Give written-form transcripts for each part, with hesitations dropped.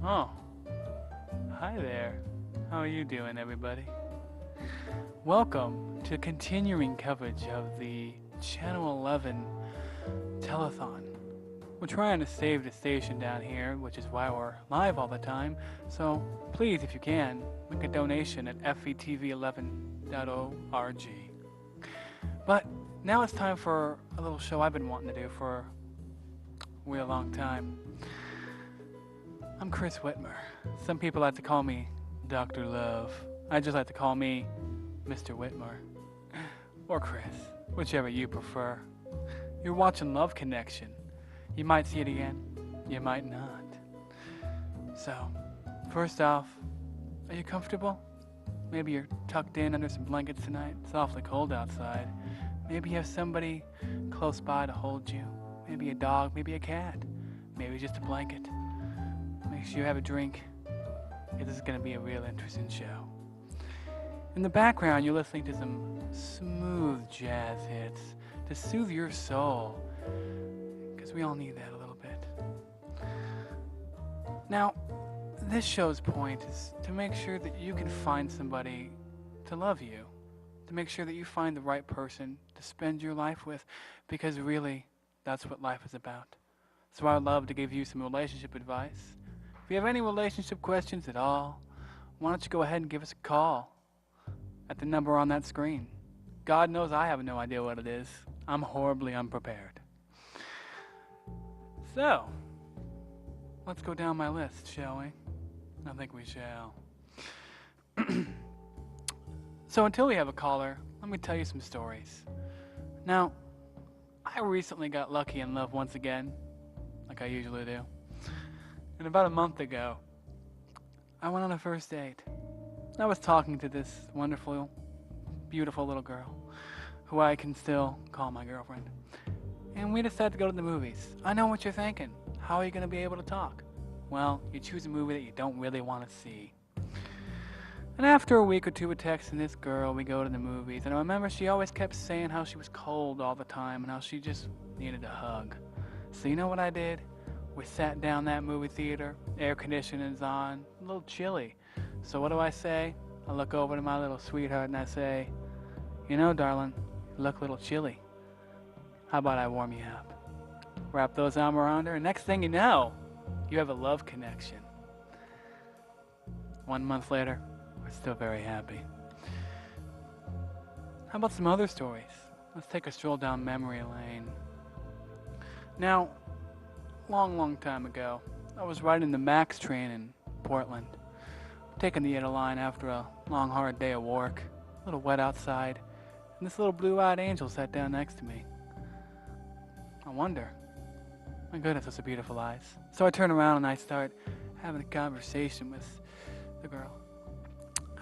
Oh, hi there. How are you doing, everybody? Welcome to continuing coverage of the Channel 11 Telethon. We're trying to save the station down here, which is why we're live all the time. So please, if you can, make a donation at FVTV11.org. But now it's time for a little show I've been wanting to do for a real long time. I'm Chris Whitmer. Some people like to call me Dr. Love. I just like to call me Mr. Whitmer. Or Chris, whichever you prefer. You're watching Love Connection. You might see it again, you might not. So, first off, are you comfortable? Maybe you're tucked in under some blankets tonight. It's awfully cold outside. Maybe you have somebody close by to hold you. Maybe a dog, maybe a cat. Maybe just a blanket. Make sure you have a drink. This is going to be a real interesting show. In the background, you're listening to some smooth jazz hits to soothe your soul, because we all need that a little bit. Now, this show's point is to make sure that you can find somebody to love you, to make sure that you find the right person to spend your life with, because really, that's what life is about. So I would love to give you some relationship advice. If you have any relationship questions at all, why don't you go ahead and give us a call at the number on that screen. God knows I have no idea what it is. I'm horribly unprepared. So, let's go down my list, shall we? I think we shall. So until we have a caller, let me tell you some stories. Now, I recently got lucky in love once again, like I usually do. And about a month ago, I went on a first date. I was talking to this wonderful, beautiful little girl, who I can still call my girlfriend. And we decided to go to the movies. I know what you're thinking. How are you going to be able to talk? Well, you choose a movie that you don't really want to see. And after a week or two of texting this girl, we go to the movies. And I remember she always kept saying how she was cold all the time and how she just needed a hug. So you know what I did? We sat down that movie theater, air conditioning's on, a little chilly. So what do I say? I look over to my little sweetheart and I say, you know, darling, you look a little chilly. How about I warm you up? Wrap those arms around her, and next thing you know, you have a love connection. 1 month later, we're still very happy. How about some other stories? Let's take a stroll down memory lane. Now, long time ago, I was riding the MAX train in Portland, taking the Inner line after a long, hard day of work, a little wet outside, and this little blue-eyed angel sat down next to me. I wonder, my goodness, those are beautiful eyes. So I turn around and I start having a conversation with the girl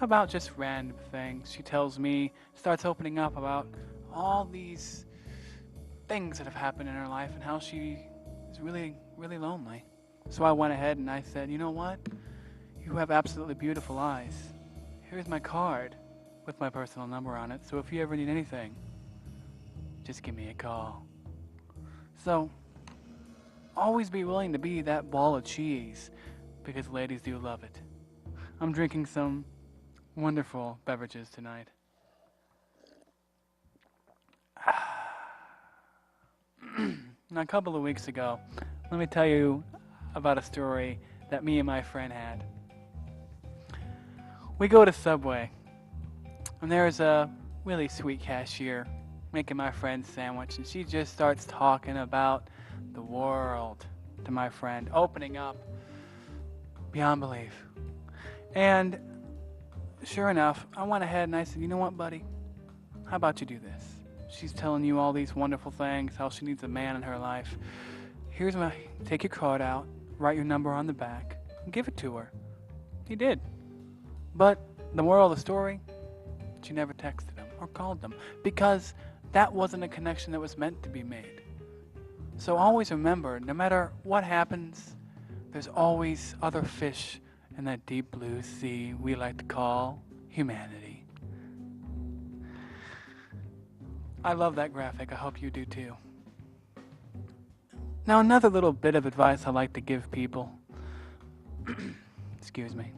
about just random things. She tells me, starts opening up about all these things that have happened in her life and how she is really, really lonely. So I went ahead and I said, you know what? You have absolutely beautiful eyes. Here's my card with my personal number on it. So if you ever need anything, just give me a call. So always be willing to be that ball of cheese, because ladies do love it. I'm drinking some wonderful beverages tonight. Now, a couple of weeks ago, let me tell you about a story that me and my friend had. We go to Subway, and there's a really sweet cashier making my friend's sandwich, and she just starts talking about the world to my friend, opening up beyond belief. And sure enough, I went ahead and I said, you know what, buddy? How about you do this? She's telling you all these wonderful things, how she needs a man in her life. Take your card out, write your number on the back, and give it to her. He did. But the moral of the story, she never texted him or called them, because that wasn't a connection that was meant to be made. So always remember, no matter what happens, there's always other fish in that deep blue sea we like to call humanity. I love that graphic. I hope you do too. Now, another little bit of advice I like to give people. Excuse me.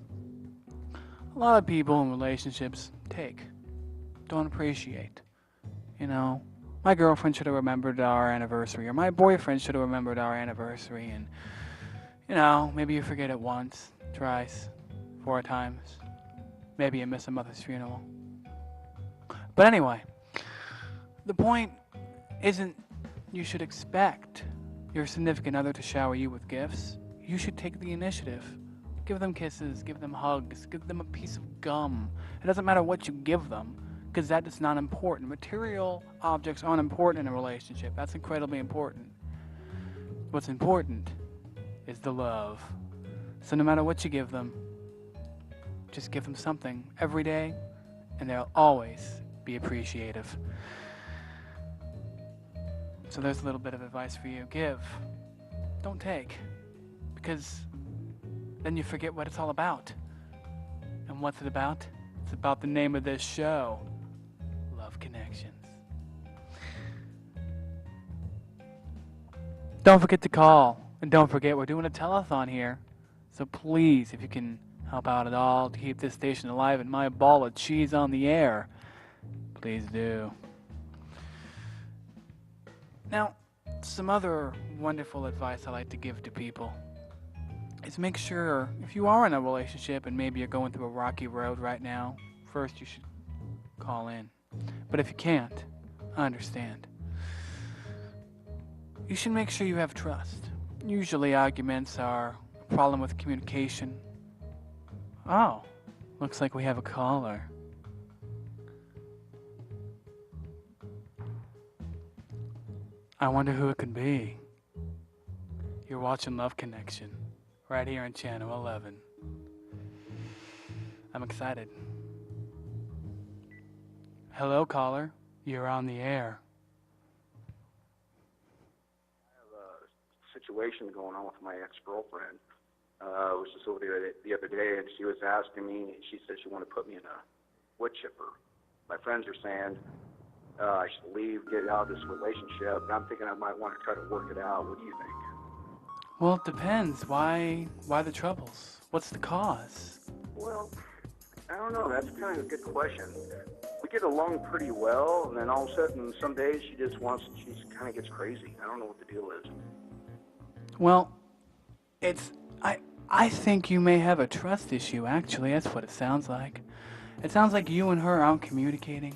A lot of people in relationships don't appreciate. You know, my girlfriend should have remembered our anniversary, or my boyfriend should have remembered our anniversary, and, maybe you forget it once, twice, 4 times. Maybe you miss a mother's funeral. But anyway, the point isn't you should expect your significant other to shower you with gifts. You should take the initiative. Give them kisses, give them hugs, give them a piece of gum. It doesn't matter what you give them, because that is not important. Material objects aren't important in a relationship. That's incredibly important. What's important is the love. So no matter what you give them, just give them something every day, and they'll always be appreciative. So there's a little bit of advice for you. Give. Don't take. Because then you forget what it's all about. And what's it about? It's about the name of this show. Love Connections. Don't forget to call. And don't forget, we're doing a telethon here. So please, if you can help out at all to keep this station alive and my ball of cheese on the air, please do. Now, some other wonderful advice I like to give to people is make sure, if you are in a relationship and maybe you're going through a rocky road right now, first you should call in. But if you can't, I understand. You should make sure you have trust. Usually arguments are a problem with communication. Oh, looks like we have a caller. I wonder who it could be. You're watching Love Connection, right here on Channel 11. I'm excited. Hello, caller. You're on the air. I have a situation going on with my ex-girlfriend. I was just over there the other day, and she was asking me, she said she wanted to put me in a wood chipper. My friends are saying I should leave, get out of this relationship, and I'm thinking I might want to try to work it out. What do you think? Well, it depends. Why the troubles? What's the cause? Well, I don't know. That's kind of a good question. We get along pretty well, and then all of a sudden, some days she kind of gets crazy. I don't know what the deal is. Well, I think you may have a trust issue, actually. That's what it sounds like. It sounds like you and her aren't communicating.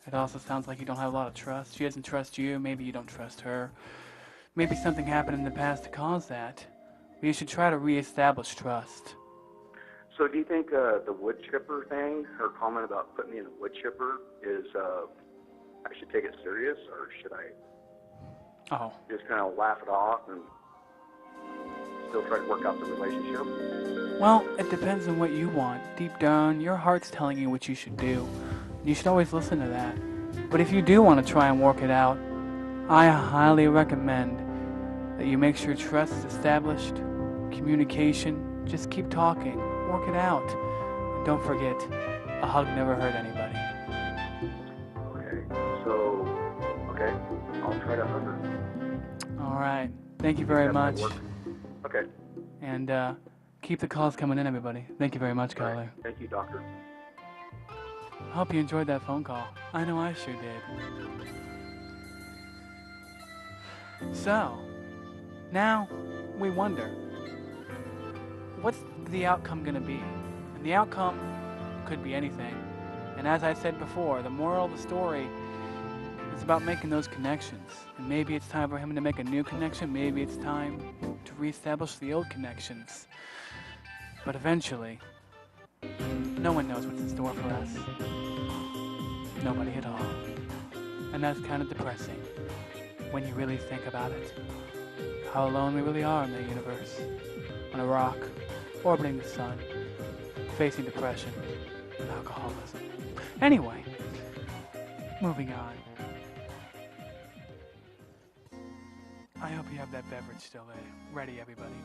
It also sounds like you don't have a lot of trust. She doesn't trust you. Maybe you don't trust her. Maybe something happened in the past to cause that. But you should try to reestablish trust. So do you think the wood chipper thing, her comment about putting me in a wood chipper, is I should take it serious, or should I just kind of laugh it off and still try to work out the relationship? Well, it depends on what you want. Deep down, your heart's telling you what you should do. You should always listen to that. But if you do want to try and work it out, I highly recommend that you make sure trust is established, communication, just keep talking, work it out. And don't forget, a hug never hurt anybody. Okay, I'll try to hug her. All right, thank you very much. Okay. And keep the calls coming in, everybody. Thank you very much, caller. Right. Thank you, doctor. I hope you enjoyed that phone call. I know I sure did. So, now we wonder, what's the outcome going to be? And the outcome could be anything. And as I said before, the moral of the story is about making those connections. And maybe it's time for him to make a new connection. Maybe it's time to reestablish the old connections. But eventually, no one knows what's in store for us. Nobody at all. And that's kind of depressing when you really think about it. How alone we really are in the universe. On a rock, orbiting the sun, facing depression and alcoholism. Anyway, moving on. I hope you have that beverage still ready, everybody.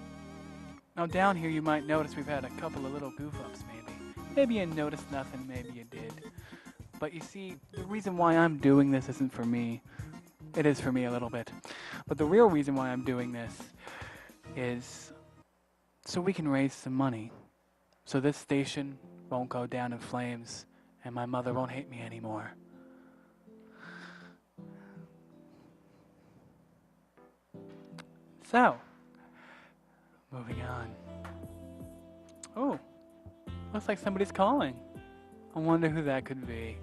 Now down here you might notice we've had a couple of little goof-ups maybe. Maybe you noticed nothing, maybe you did. But you see, the reason why I'm doing this isn't for me. It is for me a little bit. But the real reason why I'm doing this is so we can raise some money, so this station won't go down in flames and my mother won't hate me anymore. So, moving on. Oh, looks like somebody's calling. I wonder who that could be.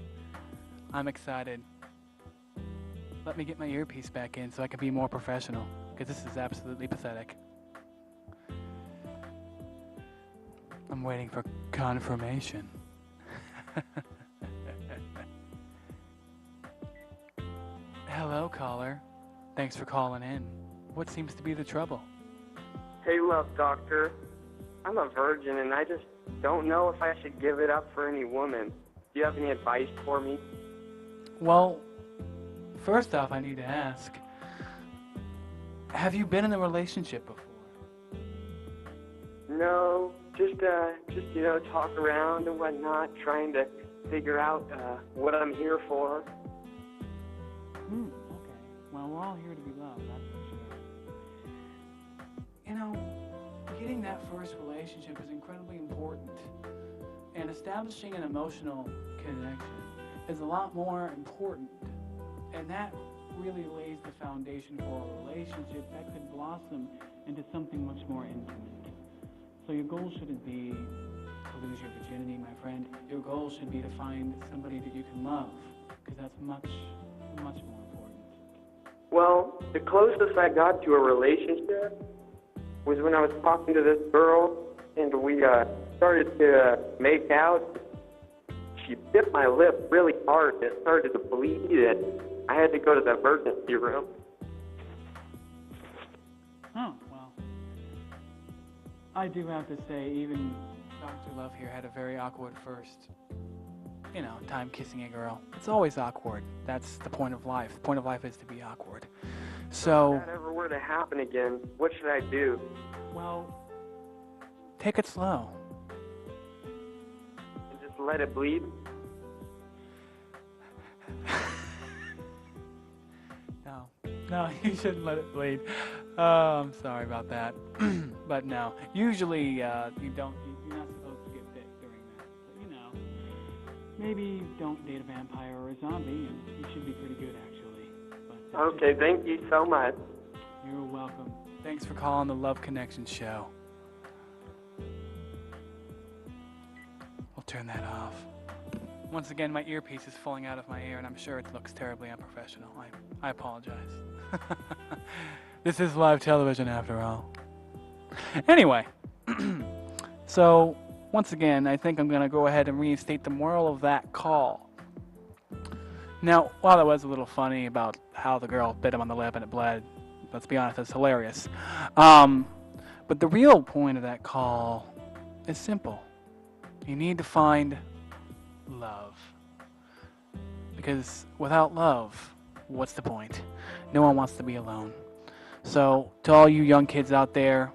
I'm excited. Let me get my earpiece back in so I can be more professional, because this is absolutely pathetic. I'm waiting for confirmation. Hello, caller. Thanks for calling in. What seems to be the trouble? Hey, love doctor. I'm a virgin and I just don't know if I should give it up for any woman. Do you have any advice for me? Well, first off, I need to ask, have you been in a relationship before? No, just talk around and whatnot, trying to figure out what I'm here for. Okay. Well, we're all here to be loved, that's for sure. You know, getting that first relationship is incredibly important. And establishing an emotional connection is a lot more important. And that really lays the foundation for a relationship that could blossom into something much more intimate. So your goal shouldn't be to lose your virginity, my friend. Your goal should be to find somebody that you can love, because that's much, much more important. Well, the closest I got to a relationship was when I was talking to this girl, and we started to make out. She bit my lip really hard, and it started to bleed, and I had to go to the emergency room. Oh, well, I do have to say, even Dr. Love here had a very awkward first, time kissing a girl. It's always awkward. That's the point of life. The point of life is to be awkward. So, if that ever were to happen again, what should I do? well, take it slow. And just let it bleed? No, you shouldn't let it bleed. Oh, I'm sorry about that. But no, usually you're not supposed to get bit during that. But maybe don't date a vampire or a zombie, and you should be pretty good actually. But okay, thank you so much. You're welcome. Thanks for calling the Love Connection Show. We'll turn that off. Once again, my earpiece is falling out of my ear, and I'm sure it looks terribly unprofessional. I apologize. This is live television after all. Anyway, so once again, I think I'm going to go ahead and reinstate the moral of that call. Now, while that was a little funny about how the girl bit him on the lip and it bled, let's be honest, it's hilarious. But the real point of that call is simple. You need to find love. Because without love, what's the point? No one wants to be alone. So, to all you young kids out there,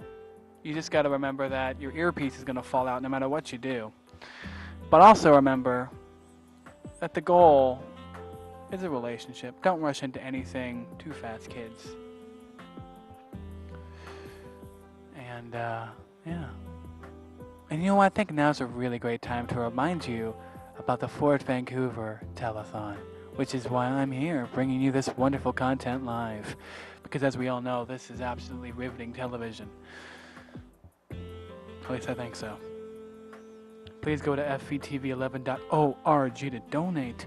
you just got to remember that your earpiece is going to fall out no matter what you do. But also remember that the goal is a relationship. Don't rush into anything too fast, kids. And, yeah. And I think now's a really great time to remind you about the Fort Vancouver Telethon, which is why I'm here, bringing you this wonderful content live. Because as we all know, this is absolutely riveting television. At least I think so. Please go to FVTV11.org to donate.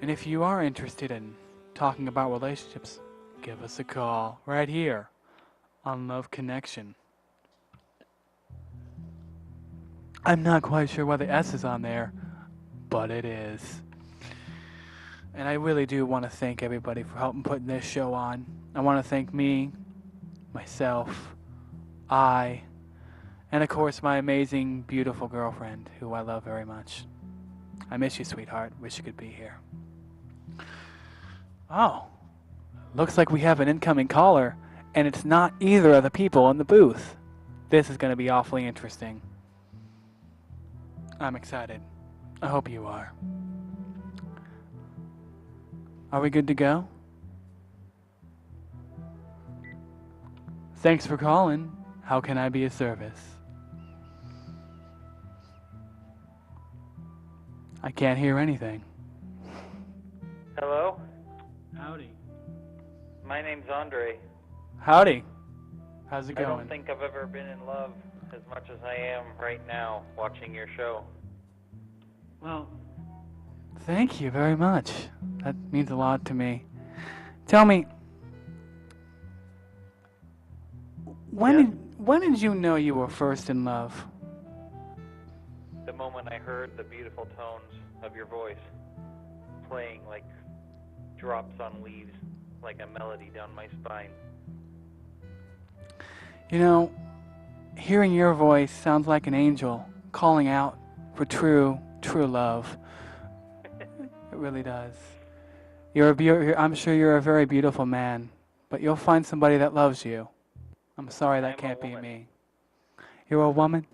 And if you are interested in talking about relationships, give us a call right here on Love Connection. I'm not quite sure why the S is on there, but it is. And I really do want to thank everybody for helping putting this show on. I want to thank me, myself, and of course my amazing, beautiful girlfriend, who I love very much. I miss you, sweetheart. Wish you could be here. Oh, looks like we have an incoming caller, and it's not either of the people in the booth. This is going to be awfully interesting. I'm excited. I hope you are. Are we good to go? Thanks for calling. How can I be of service? I can't hear anything. Hello? Howdy. My name's Andre. Howdy. How's it I going? don't think I've ever been in love as much as I am right now watching your show. Well, thank you very much. That means a lot to me. Tell me, when did you know you were first in love? The moment I heard the beautiful tones of your voice playing like drops on leaves, like a melody down my spine. You know, hearing your voice sounds like an angel calling out for true love. It really does. I'm sure you're a very beautiful man, but you'll find somebody that loves you. I'm sorry that can't be me. You're a woman?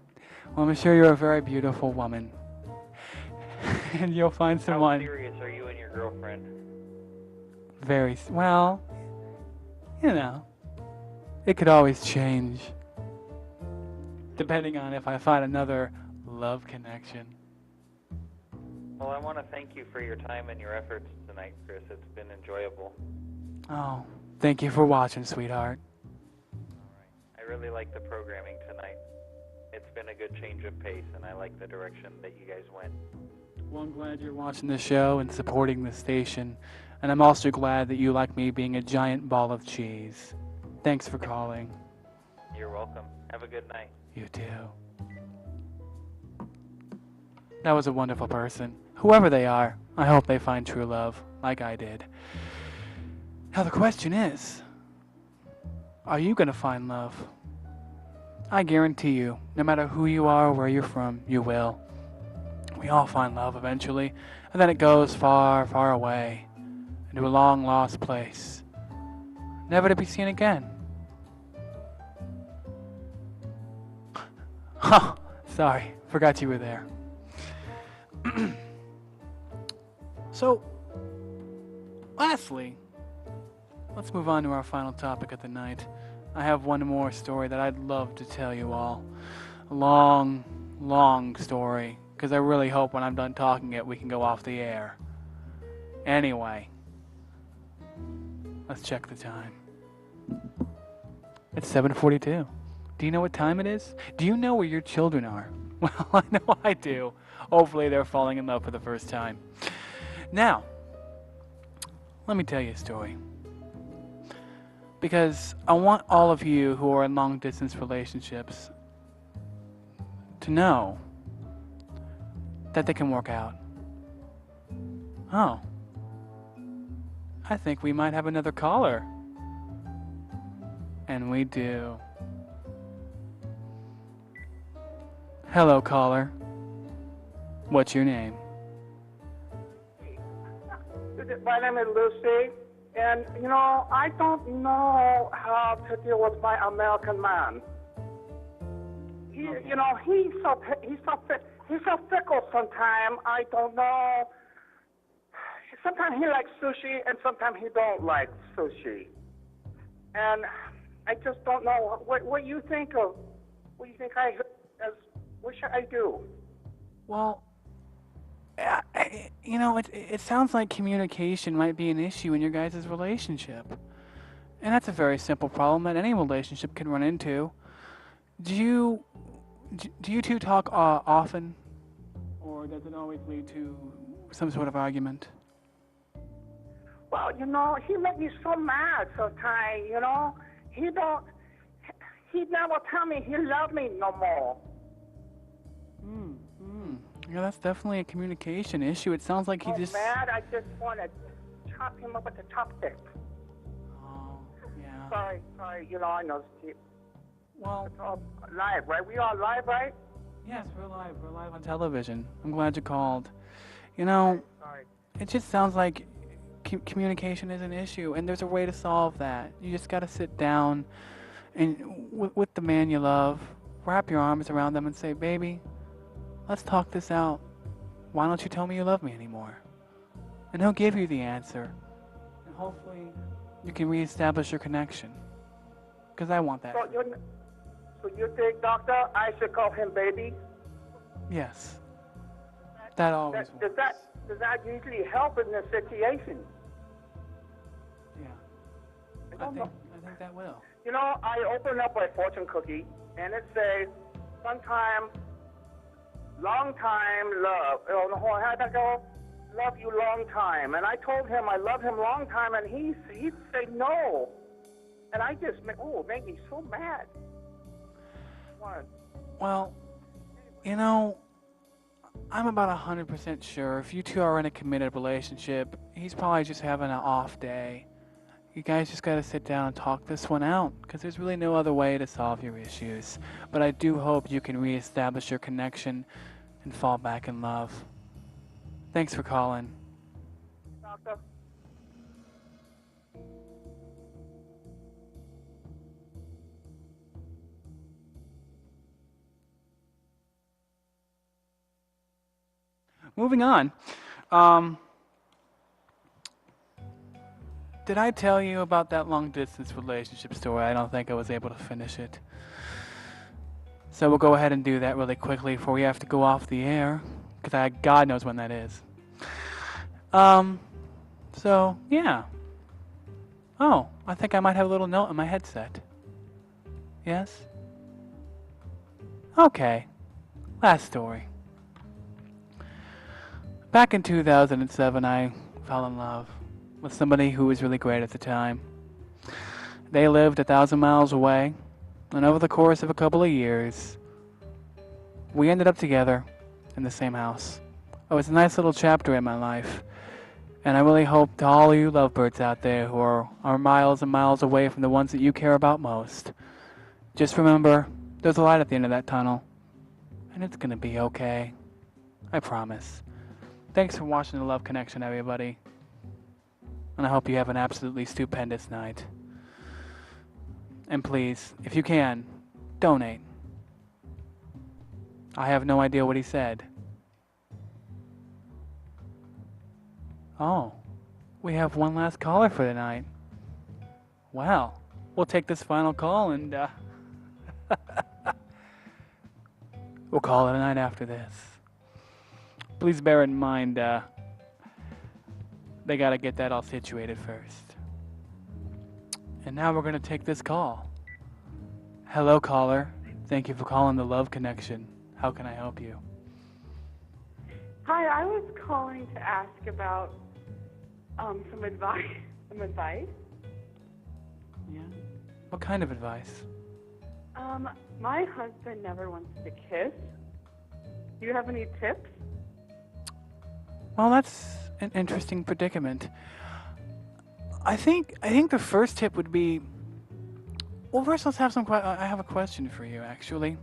Well, I'm sure you're a very beautiful woman. And you'll find someone... How serious are you and your girlfriend? Well, you know, it could always change. Depending on if I find another love connection. Well, I want to thank you for your time and your efforts tonight, Chris. It's been enjoyable. Oh, thank you for watching, sweetheart. I really like the programming tonight. It's been a good change of pace, and I like the direction that you guys went. Well, I'm glad you're watching the show and supporting the station. And I'm also glad that you like me being a giant ball of cheese. Thanks for calling. You're welcome. Have a good night. You too. That was a wonderful person. Whoever they are, I hope they find true love, like I did. Now the question is, are you going to find love? I guarantee you, no matter who you are or where you're from, you will. We all find love eventually, and then it goes far, far away, into a long-lost place, never to be seen again. Huh, sorry, forgot you were there. So, lastly, let's move on to our final topic of the night. I have one more story that I'd love to tell you all. A long, long story, because I really hope when I'm done talking it, we can go off the air. Anyway, let's check the time. It's 7:42. Do you know what time it is? Do you know where your children are? Well, I know I do. Hopefully they're falling in love for the first time. Now, let me tell you a story. Because I want all of you who are in long-distance relationships to know that they can work out. Oh. I think we might have another caller. And we do. Hello, caller. What's your name? My name is Lucy, and you know, I don't know how to deal with my American man. You know, he's so fickle sometimes. I don't know. Sometimes he likes sushi, and sometimes he don't like sushi. And I just don't know what you think of. What do you think what should I do? Well, you know, it sounds like communication might be an issue in your guys' relationship. And that's a very simple problem that any relationship can run into. Do you two talk often? Or does it always lead to some sort of argument? Well, you know, he makes me so mad sometimes, you know. He never tell me he love me no more. Yeah, that's definitely a communication issue. It sounds like he just... mad, I just want to chop him up with the chopstick. Oh, yeah. Sorry, you know, I know. Well... It's all live, right? We all live, right? Yes, we're live. We're live on television. I'm glad you called. You know, Sorry. it just sounds like communication is an issue, and there's a way to solve that. You just got to sit down and with the man you love, wrap your arms around them and say, baby, let's talk this out. Why don't you tell me you love me anymore? And he'll give you the answer. And hopefully you can reestablish your connection. Because I want that. So you think, doctor, I should call him baby? Yes. That always Does works. does that usually help in this situation? Yeah. I I don't know. think that will. You know, I open up my fortune cookie, and it says, sometime, long time, love. Oh, no, how'd that go? Love you long time. And I told him I love him long time, and he'd say no. And I just, made me so mad. What? Well, you know, I'm about 100% sure if you two are in a committed relationship, he's probably just having an off day. You guys just gotta sit down and talk this one out, because there's really no other way to solve your issues. But I do hope you can reestablish your connection and fall back in love. Thanks for calling. Doctor? Moving on. Did I tell you about that long distance relationship story? I don't think I was able to finish it. So we'll go ahead and do that really quickly before we have to go off the air, because God knows when that is. So yeah. Oh, I think I might have a little note in my headset. Yes? Okay. Last story. Back in 2007, I fell in love with somebody who was really great at the time. They lived 1,000 miles away, and over the course of a couple of years, we ended up together in the same house. It was a nice little chapter in my life, and I really hope to all you lovebirds out there who are miles and miles away from the ones that you care about most, just remember, there's a light at the end of that tunnel, and it's gonna be okay. I promise. Thanks for watching The Love Connection, everybody. And I hope you have an absolutely stupendous night. And please, if you can, donate. I have no idea what he said. Oh, we have one last caller for tonight. Well, we'll take this final call and we'll call it a night after this. Please bear in mind, they gotta get that all situated first. And now we're gonna take this call. Hello, caller. Thank you for calling The Love Connection. How can I help you? Hi, I was calling to ask about some advice. Some advice? Yeah. What kind of advice? My husband never wants to kiss. Do you have any tips? Well, that's an interesting predicament. I think the first tip would be. Well, first let's have some. I have a question for you, actually.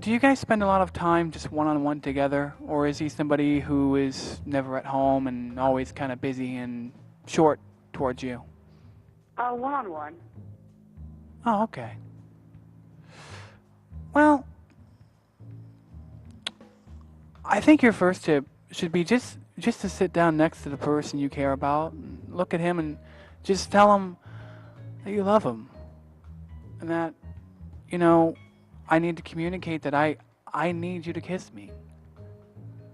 Do you guys spend a lot of time just one-on-one together, or is he somebody who is never at home and always kind of busy and short towards you? One-on-one. Oh, okay. Well, I think your first tip should be just to sit down next to the person you care about, and look at him, and just tell him that you love him, and that, you know, I need to communicate that I need you to kiss me.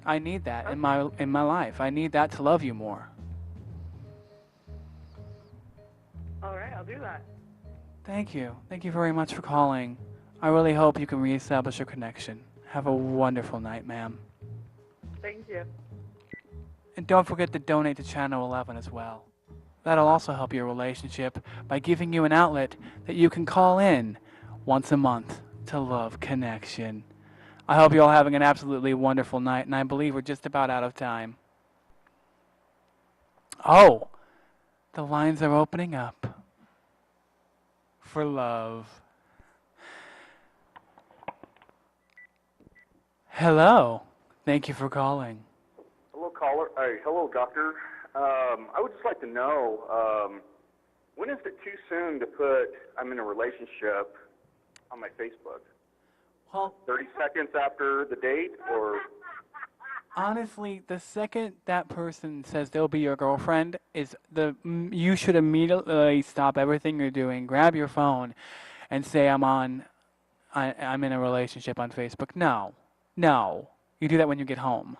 I need that in my life. I need that to love you more. All right, I'll do that. Thank you. Thank you very much for calling. I really hope you can reestablish your connection. Have a wonderful night, ma'am. Thank you. And don't forget to donate to Channel 11 as well. That'll also help your relationship by giving you an outlet that you can call in once a month to Love Connection. I hope you're all having an absolutely wonderful night, and I believe we're just about out of time. Oh, the lines are opening up for love. Hello. Thank you for calling. Hello, caller. Hello, doctor. I would just like to know, when is it too soon to put I'm in a relationship on my Facebook? Well, 30 seconds after the date, or? honestly, the second that person says they'll be your girlfriend, you should immediately stop everything you're doing, grab your phone, and say I'm in a relationship on Facebook. No. No. You do that when you get home.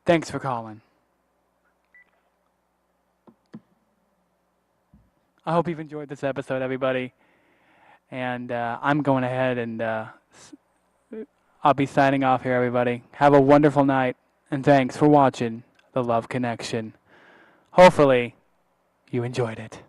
Thanks for calling. I hope you've enjoyed this episode, everybody. And I'm going ahead and I'll be signing off here, everybody. Have a wonderful night. And thanks for watching The Love Connection. Hopefully, you enjoyed it.